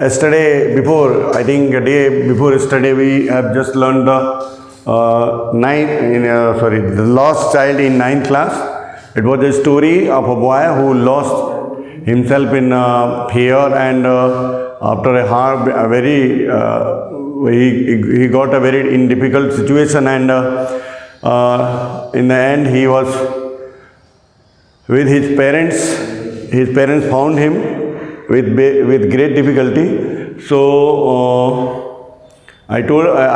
I think a day before yesterday, we have just learned the lost child in ninth class. It was a story of a boy who lost himself in fear, and after he got a very in difficult situation, and in the end he was with his parents. His parents found him with great difficulty. So I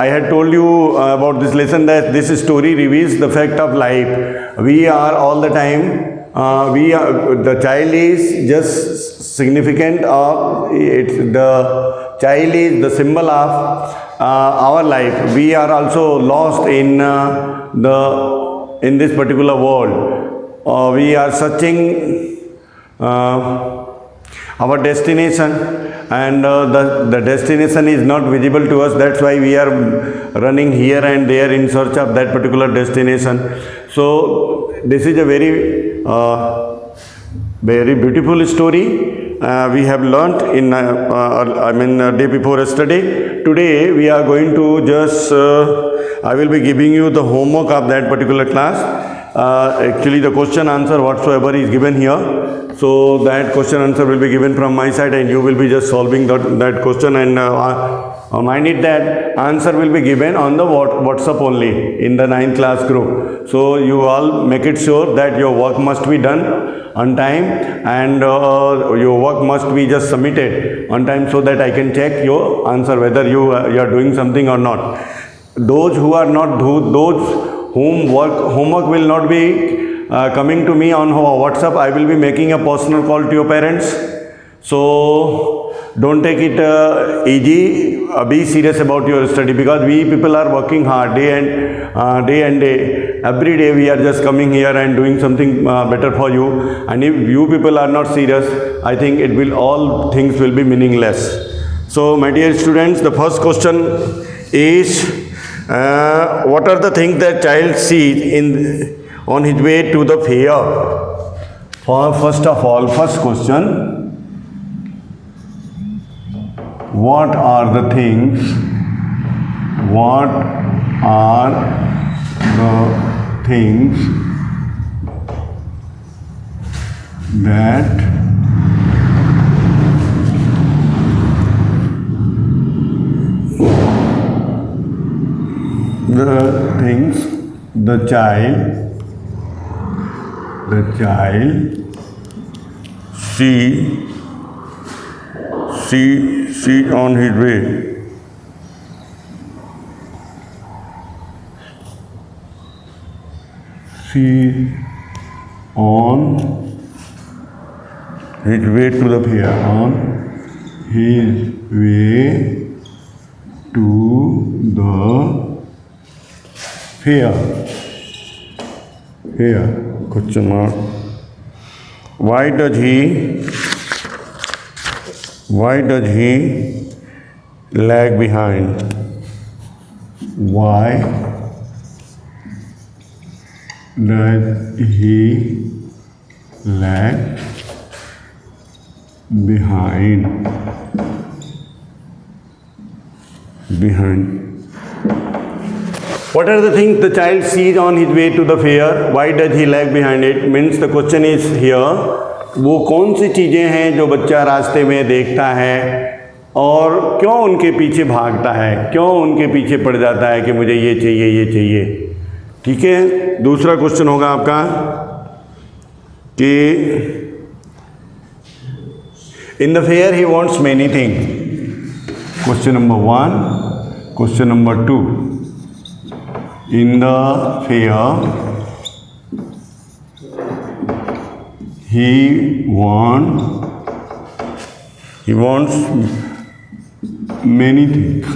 had told you about this lesson, that this story reveals the fact of life. We are all the time. The child is just significant of the child is the symbol of our life. We are also lost in this particular world. We are searching our destination, and the destination is not visible to us. That's why we are running here and there in search of that particular destination. So this is a very beautiful story we have learnt in day before yesterday. Today we are going to just I will be giving you the homework of that particular class. Actually the question answer whatsoever is given here, so that question answer will be given from my side, and you will be just solving that question, and mind it that answer will be given on the WhatsApp only in the 9th class group. So you all make it sure that your work must be done on time, and your work must be just submitted on time, so that I can check your answer whether you are doing something or not. Those who are not those whom homework will not be coming to me on WhatsApp, I will be making a personal call to your parents. So don't take it easy. Be serious about your study, because we people are working hard day and day. Every day we are just coming here and doing something better for you. And if you people are not serious, I think all things will be meaningless. So my dear students, the first question is, what are the things that child sees on his way to the fair? First of all, first question, what are the things that the child see on his way? See on his way to the fair. On his way to the fair. Here, question mark. Why does he lag behind? Why does he lag behind? What are the things the child sees on his way to the fair? Why does he lag behind it? Means the question is here, वो कौन सी चीज़ें हैं जो बच्चा रास्ते में देखता है और क्यों उनके पीछे भागता है, क्यों उनके पीछे पड़ जाता है कि मुझे ये चाहिए. ठीक है. दूसरा क्वेश्चन होगा आपका कि in the fair he wants many things. Question number 1. Question number 2. In the fair, he wants many things.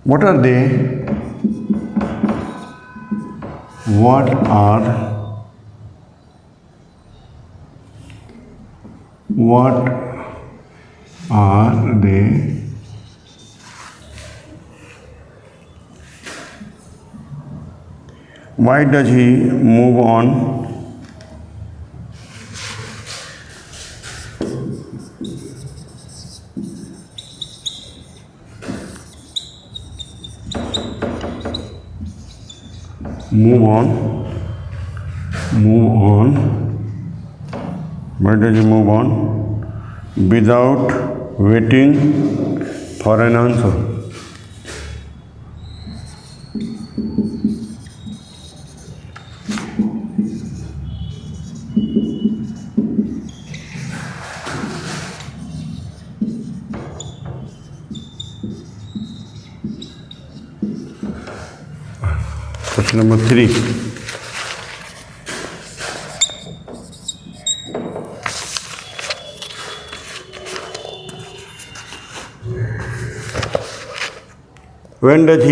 What are they? What are they? Why does he move on Move on. Move on. Why does he move on? Without waiting for an answer. Question number 3. When does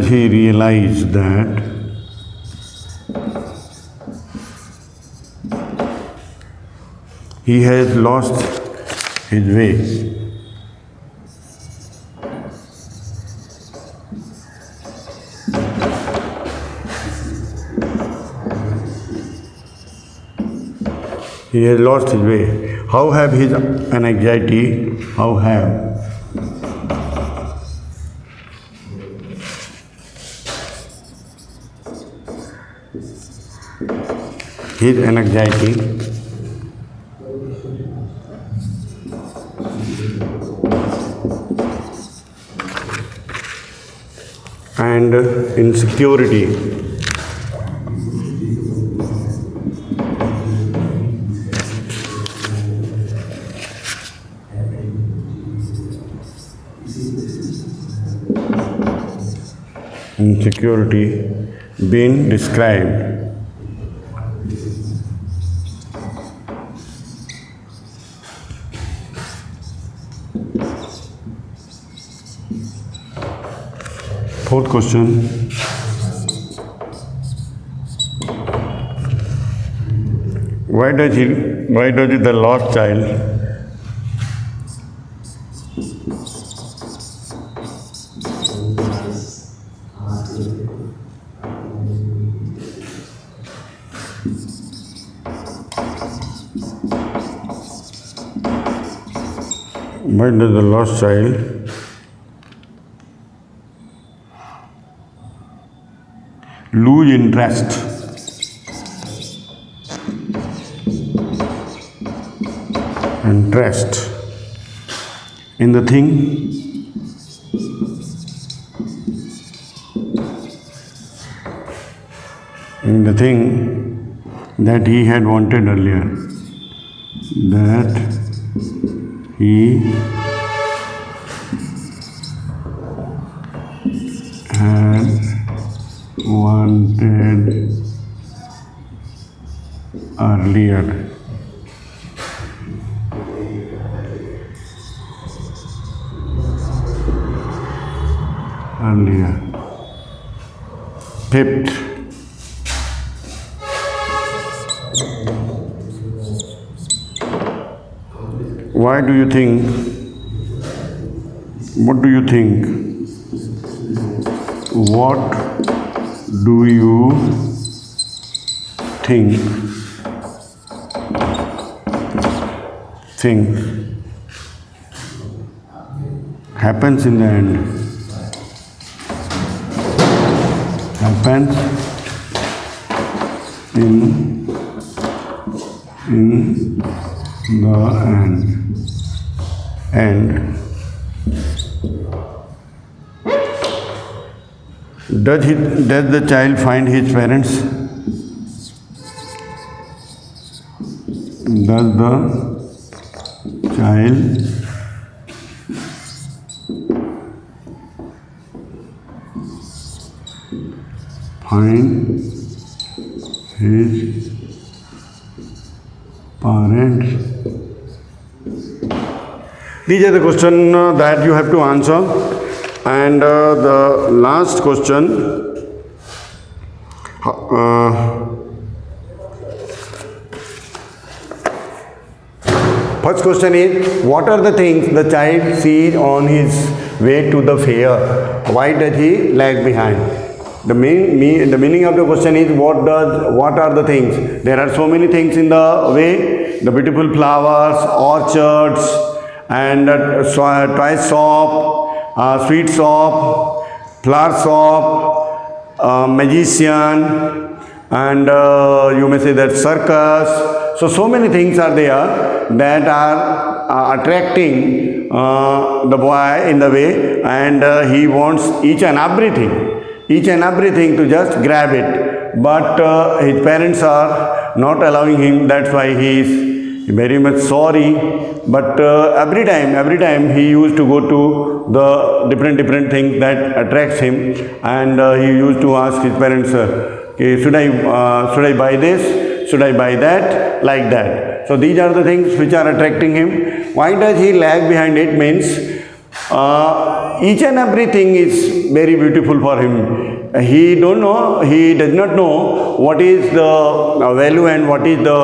he realize that he has lost his way? He has lost his way. How have his anxiety, his anxiety and insecurity been described? Fourth question. Why does the lost child lose interest in the thing that he had wanted earlier, earlier. Fifth. What do you think What do you think happens in the end? Happens in the end. And does the child find his parents? Does the child find his parents? These are the questions that you have to answer. And the last question, First question is, what are the things the child sees on his way to the fair? Why does he lag behind? The meaning of the question is, what are the things? There are so many things in the way, the beautiful flowers, orchards, and toy shop, sweet shop, flower shop, magician, and you may say that circus. So many things are there that are attracting the boy in the way, and he wants each and everything to just grab it. But his parents are not allowing him. That's why he is very much sorry. But every time he used to go to the different things that attracts him, and he used to ask his parents, okay, should I buy this? Should I buy that? Like that. So these are the things which are attracting him. Why does he lag behind? It means each and everything is very beautiful for him. He does not know what is the value and what is the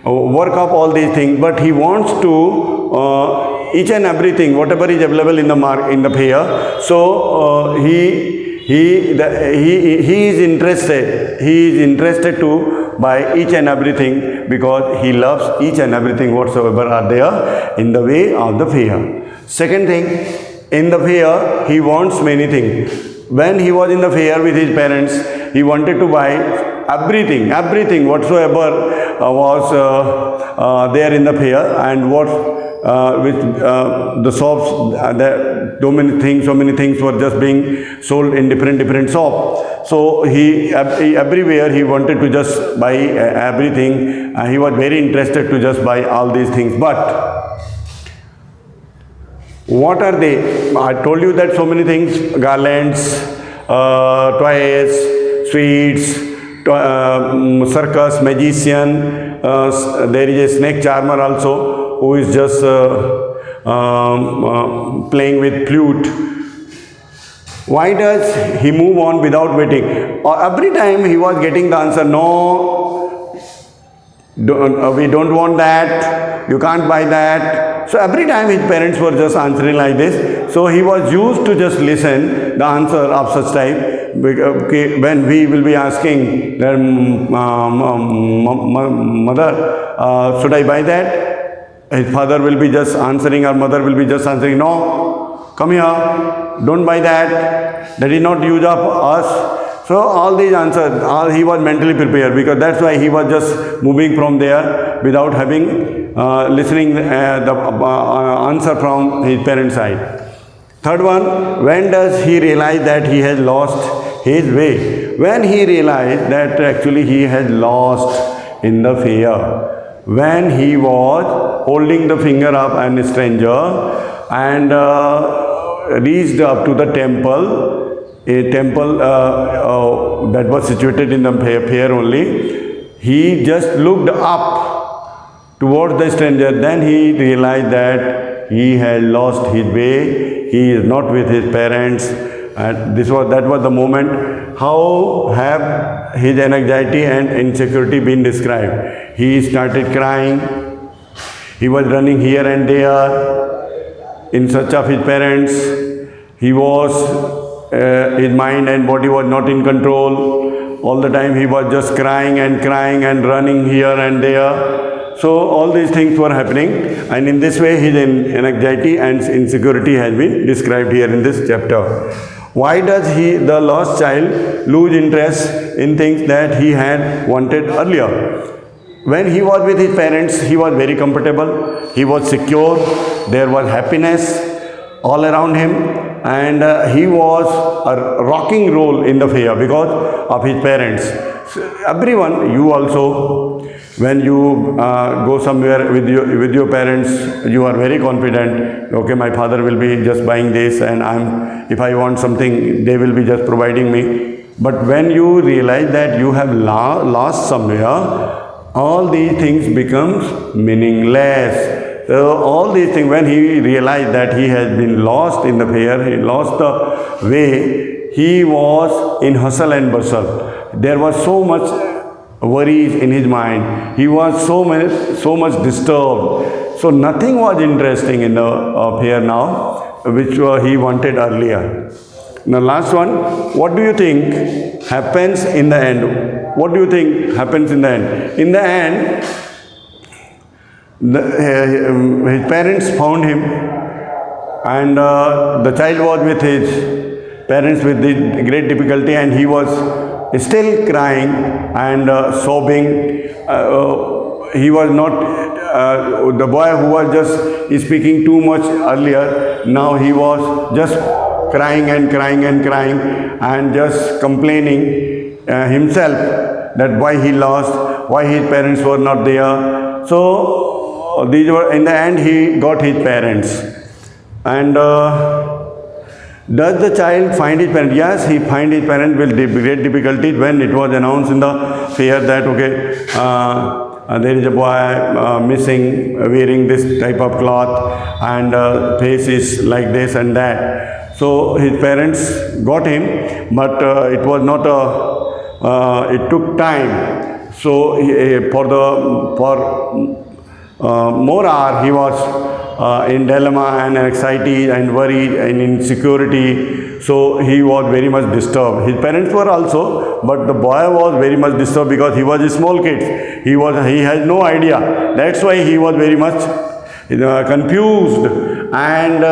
work of all these things, but he wants to each and everything, whatever is available in the fair. So he is interested to buy each and everything, because he loves each and everything whatsoever are there in the way of the fair. Second thing, in the fair he wants many things. When he was in the fair with his parents, he wanted to buy everything whatsoever was there in the fair, and what with the shops, so many things were just being sold in different shops. So he everywhere he wanted to just buy everything. He was very interested to just buy all these things. But what are they? I told you that so many things: garlands, toys, sweets, circus, magician. There is a snake charmer also, who is just playing with flute. Why does he move on without waiting? Every time he was getting the answer, no, we don't want that, you can't buy that. So every time his parents were just answering like this. So he was used to just listen the answer of such type. When we will be asking, mother, should I buy that? His father will be just answering, or mother will be just answering, no, come here, don't buy that, that is not use of us. So all these answers, he was mentally prepared, because that's why he was just moving from there without having listening the answer from his parents' side. Third one, when does he realize that he has lost his way? When he realized that actually he has lost in the fair. When he was holding the finger of a stranger and reached up to the temple, a temple that was situated in the fair only, he just looked up towards the stranger. Then he realized that he had lost his way. He is not with his parents. And that was the moment. How have his anxiety and insecurity been described? He started crying. He was running here and there in search of his parents. He was, his mind and body was not in control. All the time he was just crying and running here and there. So all these things were happening, and in this way his anxiety and insecurity has been described here in this chapter. Why does the lost child, lose interest in things that he had wanted earlier? When he was with his parents, he was very comfortable, he was secure, there was happiness all around him, and he was a rocking role in the fair because of his parents. So everyone, you also, when you go somewhere with your parents, you are very confident. Okay, my father will be just buying this, and if I want something, they will be just providing me. But when you realize that you have lost somewhere, all these things becomes meaningless. So all these things, when he realized that he has been lost in the fair, he lost the way, he was in hustle and bustle. There was so much worries in his mind. He was so much disturbed. So nothing was interesting in the here now, which he wanted earlier. Now last one, what do you think happens in the end? What do you think happens in the end? In the end, his parents found him, and the child was with his parents with great difficulty, and he was still crying and sobbing. He was not the boy who was just speaking too much earlier. Now he was just crying and crying and crying and just complaining himself that why he lost, why his parents were not there. So these were, in the end he got his parents. And does the child find his parents? Yes, he find his parents with great difficulty. When it was announced in the fair that okay, there is a boy missing, wearing this type of cloth, and face is like this and that. So his parents got him, but it was not it took time. So for more hour he was in dilemma and anxiety and worry and insecurity. So he was very much disturbed. His parents were also, but the boy was very much disturbed because he was a small kid. He has no idea. That's why he was very much confused and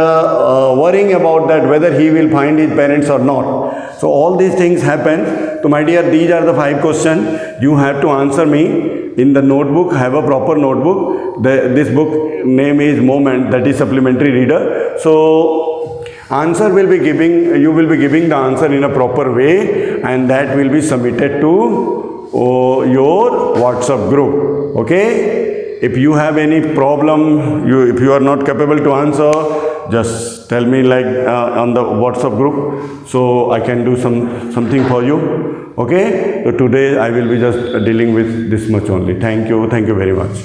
worrying about that whether he will find his parents or not. So all these things happen. So my dear, these are the 5 questions you have to answer me in the notebook. Have a proper notebook. This book name is Moment, that is supplementary reader. So answer will be giving, you will be giving the answer in a proper way, and that will be submitted to your WhatsApp group. Okay? If you have any problem, if you are not capable to answer, just tell me like on the WhatsApp group, so I can do something for you. Okay? So today I will be just dealing with this much only. Thank you very much.